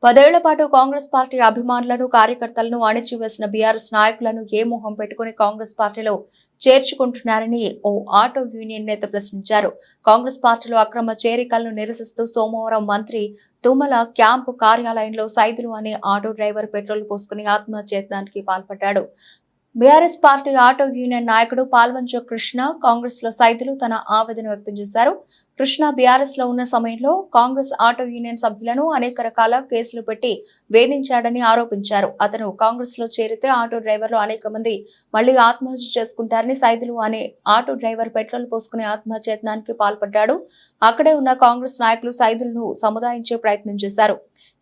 10 ఏళ్ల పాటు కాంగ్రెస్ పార్టీ అభిమానులను కార్యకర్తలను అణిచివేసిన బీఆర్ఎస్ నాయకులను ఏ మొహం పెట్టుకుని కాంగ్రెస్ పార్టీలో చేర్చుకుంటున్నారని ఓ ఆటో యూనియన్ నేత ప్రశ్నించారు. కాంగ్రెస్ పార్టీలో అక్రమ చేరికలను నిరసిస్తూ సోమవారం మంత్రి తుమ్మల క్యాంపు కార్యాలయంలో సైదులు అనే ఆటో డ్రైవర్ పెట్రోల్ పోసుకుని ఆత్మహత్యయత్నానికి పాల్పడ్డాడు. బీఆర్ఎస్ పార్టీ ఆటో యూనియన్ నాయకుడు పాల్వంచ కృష్ణ కాంగ్రెస్ లో సైదులు తన ఆవేదన వ్యక్తం చేశారు. కృష్ణ బీఆర్ఎస్ లో ఉన్న సమయంలో కాంగ్రెస్ ఆటో యూనియన్ సభ్యులను అనేక రకాల కేసులు పెట్టి వేధించాడని ఆరోపించారు. అతను కాంగ్రెస్ లో చేరితే ఆటో డ్రైవర్లు అనేక మంది మళ్లీ ఆత్మహత్య చేసుకుంటారని సైదులు అనే ఆటో డ్రైవర్ పెట్రోల్ పోసుకునే ఆత్మహత్యయత్నానికి పాల్పడ్డాడు. అక్కడే ఉన్న కాంగ్రెస్ నాయకులు సైదులను సముదాయించే ప్రయత్నం చేశారు.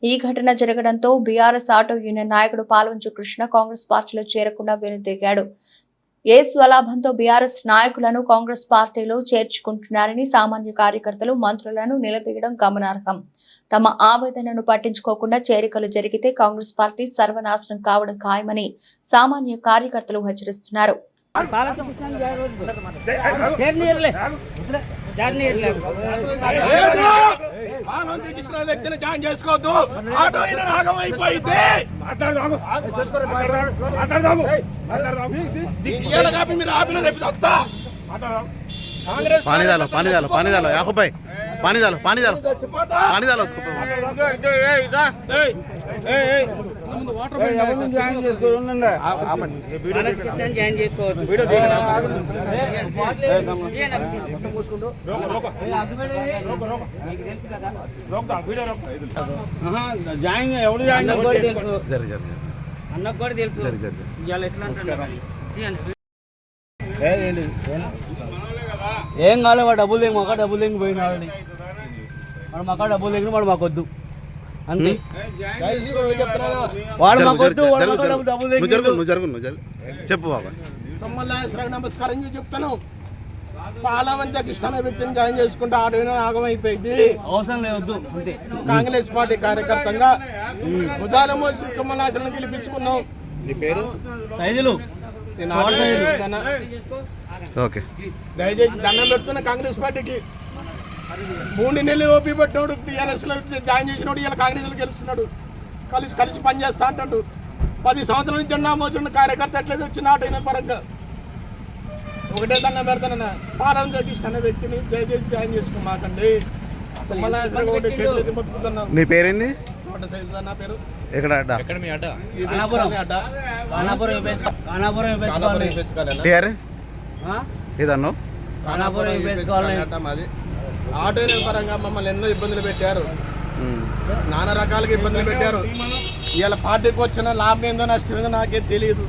ఈ ఘటన జరగడంతో బీఆర్ఎస్ ఆటో యూనియన్ నాయకుడు పాల్వంచు కృష్ణ కాంగ్రెస్ పార్టీలో చేరకుండా వెనుదిరిగాడు. ఏ స్వలాభంతో బీఆర్ఎస్ నాయకులను కాంగ్రెస్ పార్టీలో చేర్చుకుంటున్నారని సామాన్య కార్యకర్తలు మంత్రులను నిలదీయడం గమనార్హం. తమ ఆవేదనను పట్టించుకోకుండా చేరికలు జరిగితే కాంగ్రెస్ పార్టీ సర్వనాశనం కావడం ఖాయమని సామాన్య కార్యకర్తలు హెచ్చరిస్తున్నారు. వ్యక్తిని జాయిన్ చేసుకోవద్దు. ఆటో నాగం అయిపోయింది. మీరు ఆపిన రేపు వస్తా. पानी डालो पानी डालो पानी डालो याकूब भाई पानी डालो पानी डालो पानी डालो उसको అన్నకు కూడా తెలుసు ఇవాళ ఎట్లా అంటున్నారు. ఏం కాలే వాడు డబ్బులు దిగి మాకు డబ్బులు దిగి పోయినాడని వాడు మాకు డబ్బులు దిగిన వాడు మాకొద్దు అంతే. వాడు మాకొద్దు డబ్బులు చెప్పు బాబా. నమస్కారం చెప్తాను. పాలవంచ కృష్ణ వ్యక్తిని జాయిన్ చేసుకుంటే ఆడైనా ఆగమైపోయింది. అవసరం లేదు అంతే. కాంగ్రెస్ పార్టీ కార్యకర్తగా భుజాల మోసి తుమ్మలాశలను గెలిపించుకున్నాం. నీ పేరు సైదులు. దయచేసి దండం పెడుతున్నా కాంగ్రెస్ పార్టీకి. 3 నెలలు ఓపీ పెట్టినోడు టీఆర్ఎస్ లో జాయిన్ చేసినోడు ఇలా కాంగ్రెస్ లో గెలుస్తున్నాడు. కలిసి పనిచేస్తా అంటాడు. 10 సంవత్సరాల నుంచి జెండా మోసిన కార్యకర్త ఎట్లయితే వచ్చిన ఆటైన పరంగా ఒకటే దండం పెడతానన్న. పాలన ఇష్టన్న వ్యక్తిని దయచేసి జాయిన్ చేసుకోమాకండి. నీ పేరేంది? నా పేరు ఎక్కడ అడ్డా? ఎక్కడ మీ అడ్డా? మాది ఆటో పరంగా మమ్మల్ని ఎన్నో ఇబ్బందులు పెట్టారు. నానా రకాలుగా ఇబ్బందులు పెట్టారు. ఇవాళ పార్టీకి వచ్చిన లాభం ఏందో నష్టం ఏందో నాకేం తెలియదు.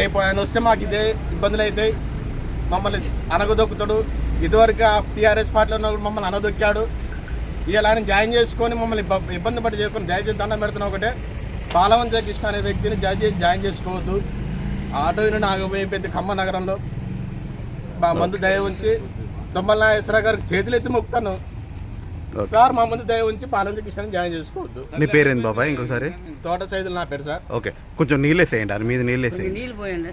రేపు ఆయన వస్తే మాకు ఇదే ఇబ్బందులు అవుతాయి. మమ్మల్ని అనగదొక్కుతాడు. ఇదివరకు టీఆర్ఎస్ పార్టీలో ఉన్నప్పుడు మమ్మల్ని అనదొక్కాడు. ఇవాళ ఆయన జాయిన్ చేసుకొని మమ్మల్ని ఇబ్బంది పట్టి చేసుకొని దయచేసి దండం పెడుతున్నా. ఒకటే పాలవంచ కృష్ణ అనే వ్యక్తిని దయచేసి జాయిన్ చేసుకోవద్దు. ఆటో యూనియన్ ఆగిపోయింది ఖమ్మం నగరంలో. మా ముందు దయ ఉంచి తుమ్మల నాగేశ్వరరావు గారికి చేతులు ఎత్తి మొక్కుతాను సార్. మా ముందు దయ ఉంచి పాలవంచ కృష్ణ జాయిన్ చేసుకోవద్దు. నీ పేరేంది బాబాయ్? ఇంకోసారి. తోట సైదులు నా పేరు సార్. ఓకే, కొంచెం నీళ్ళేసేయండి. అది మీద నీళ్ళేసేయండి. నీళ్ళు పోయండి.